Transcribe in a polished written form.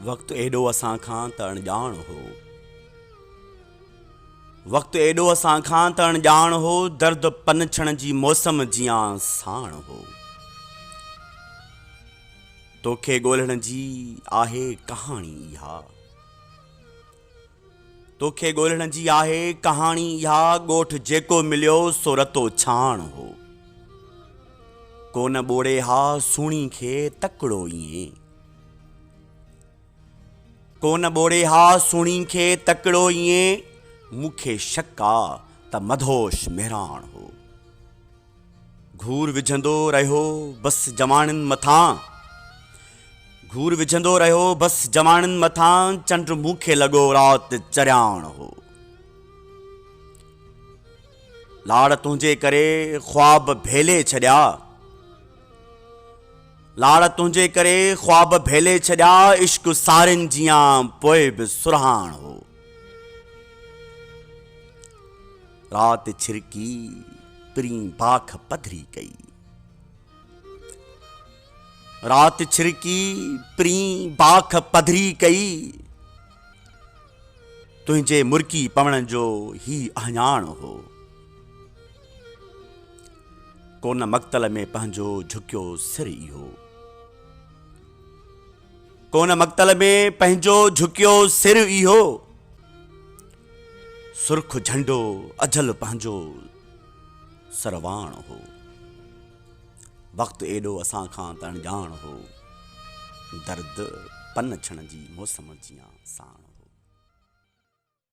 वक़्तु एॾो असां खां त अणॼाण हो। वक़्तु एॾो असां खां त अणॼाण हो। दर्द पनछण जी मौसम जियां साण हो। तोखे ॻोल्हण जी आहे कहाणी इहा। तोखे ॻोल्हण जी आहे कहाणी इहा। ॻोठ जेको मिलियो सो रतो छाण हो। कोन ॿोड़े हा सुहिणी खे तकिड़ो ईएं। कोन ॿोड़े हा सुहिणी खे तकिड़ो ईएं। मूंखे शक आ त मधोश मेहराण हो। घूर विझंदो रहियो बसि जवाननि मथां। घूर विझंदो रहियो बसि जवाननि मथां। चंड मूंखे लॻो राति चरियाण हो। लाड़ तुंहिंजे करे ख्वाब भेले छॾिया। लाड़ तुंहिंजे करे ख्वाब भेले छॾिया। इश्क सारिन जियां पोइ बि सुरहाण हो। राति छिरकी पिरीं बाख पधरी कई। राति छिरकी पिरीं बाख पधरी कई। तुंहिंजे मुर्की पवण जो ही अहञाण हो। कोन मक़्तल में पंहिंजो झुकियो सिर इहो। कोन मक़्तल में पंहिंजो झुकियो सिर इहो। सुर्ख झंडो अजल पंहिंजो सरवाण हो। वक़्तु एॾो असां खां त अणॼाण हो। दर्द पनछण जी मौसम जियां साण।